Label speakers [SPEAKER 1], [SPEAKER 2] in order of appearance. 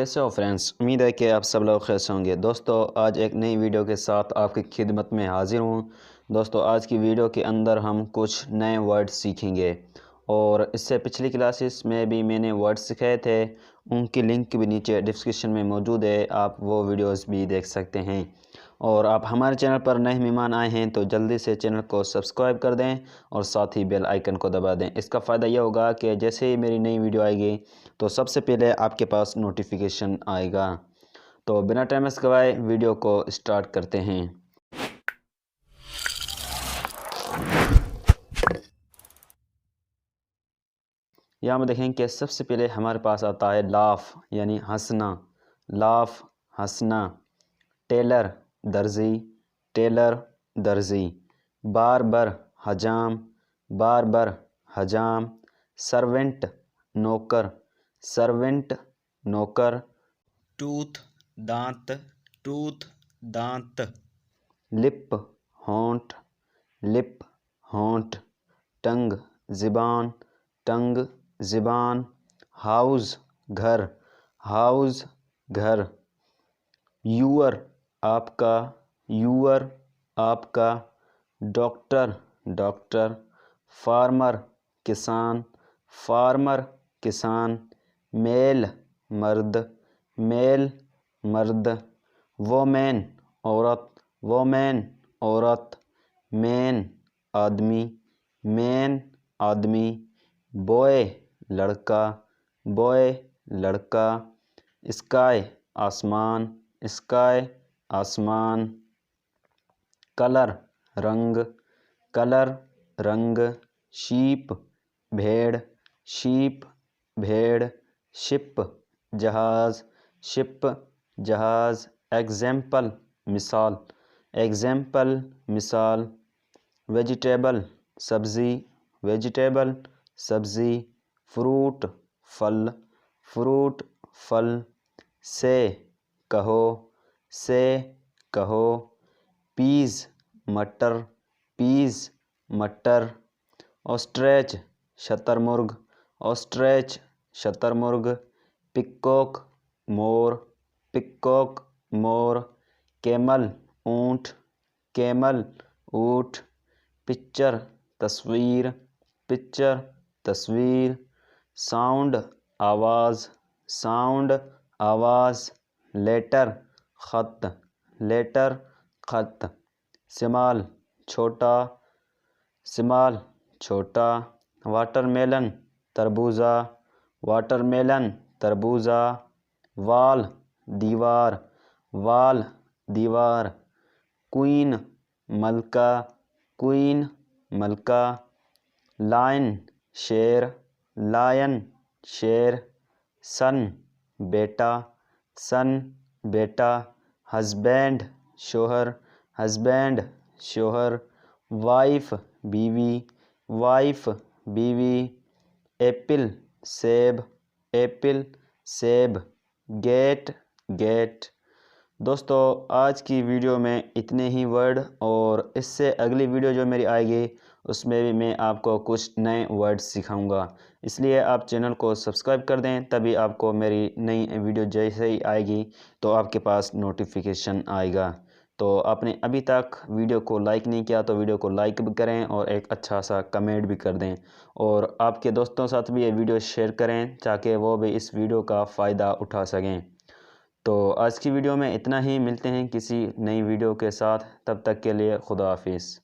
[SPEAKER 1] कैसे हो फ्रेंड्स। उम्मीद है कि आप सब लोग खैर से होंगे। दोस्तों आज एक नई वीडियो के साथ आपकी खिदमत में हाजिर हूँ। दोस्तों आज की वीडियो के अंदर हम कुछ नए वर्ड सीखेंगे और इससे पिछली क्लासेस में भी मैंने वर्ड सिखाए थे, उनकी लिंक भी नीचे डिस्क्रिप्शन में मौजूद है, आप वो वीडियोस भी देख सकते हैं। और आप हमारे चैनल पर नए मेहमान आए हैं तो जल्दी से चैनल को सब्सक्राइब कर दें और साथ ही बेल आइकन को दबा दें। इसका फ़ायदा यह होगा कि जैसे ही मेरी नई वीडियो आएगी तो सबसे पहले आपके पास नोटिफिकेशन आएगा। तो बिना टाइम गवाए वीडियो को स्टार्ट करते हैं। यहाँ में देखें कि सबसे पहले हमारे पास आता है लाफ यानी हंसना। लाफ हंसना। टेलर दर्जी। टेलर दर्जी। बारबर हजाम। बारबर हजाम। सर्वेंट नौकर। सर्वेंट नौकर। टूथ दांत। टूथ दांत। लिप होंठ। लिप होंठ। टंग ज़िबान। टंग ज़िबान। हाउस घर। हाउस घर। यूअर आपका। यूअर आपका। Doctor doctor. फार्मर किसान। फार्मर किसान। मेल मर्द। मेल मर्द। वोमेन औरत। वोमेन औरत। मैन आदमी। मैन आदमी। बॉय लड़का। बॉय लड़का। स्काई आसमान। स्काई आसमान। कलर रंग। कलर रंग। शीप भेड़। शीप भेड़। शिप जहाज़। शिप जहाज़। एग्जाम्पल मिसाल। एग्जाम्पल मिसाल। वेजिटेबल सब्ज़ी। वेजिटेबल सब्ज़ी। फ्रूट फल। फ्रूट फल। से कहो। से कहो। पीज़ मटर। पीज़ मटर। ऑस्ट्रेच शतरमुर्ग। ऑस्ट्रेच शतरमुर्ग। पिकॉक मोर। पिकॉक मोर। कैमल ऊँट। कैमल ऊँट। पिक्चर तस्वीर। पिक्चर तस्वीर। साउंड आवाज़। साउंड आवाज़। लेटर ख़त। लेटर ख़त। स्मॉल छोटा। स्मॉल छोटा। वाटरमेलन तरबूजा। वाटरमेलन तरबूजा। वाल दीवार। वाल दीवार। क्वीन मलका। क्वीन मलका। लायन शेर। लायन शेर। सन बेटा। सन बेटा। हस्बैंड शोहर। हस्बैंड शोहर। वाइफ बीवी। वाइफ बीवी। एप्पल सेब। एप्पल सेब। Gate gate. दोस्तों आज की वीडियो में इतने ही वर्ड, और इससे अगली वीडियो जो मेरी आएगी उसमें भी मैं आपको कुछ नए वर्ड सिखाऊंगा, इसलिए आप चैनल को सब्सक्राइब कर दें, तभी आपको मेरी नई वीडियो जैसे ही आएगी तो आपके पास नोटिफिकेशन आएगा। तो आपने अभी तक वीडियो को लाइक नहीं किया तो वीडियो को लाइक भी करें और एक अच्छा सा कमेंट भी कर दें, और आपके दोस्तों साथ भी ये वीडियो शेयर करें ताकि वो भी इस वीडियो का फ़ायदा उठा सकें। तो आज की वीडियो में इतना ही, मिलते हैं किसी नई वीडियो के साथ, तब तक के लिए खुदा हाफिज़।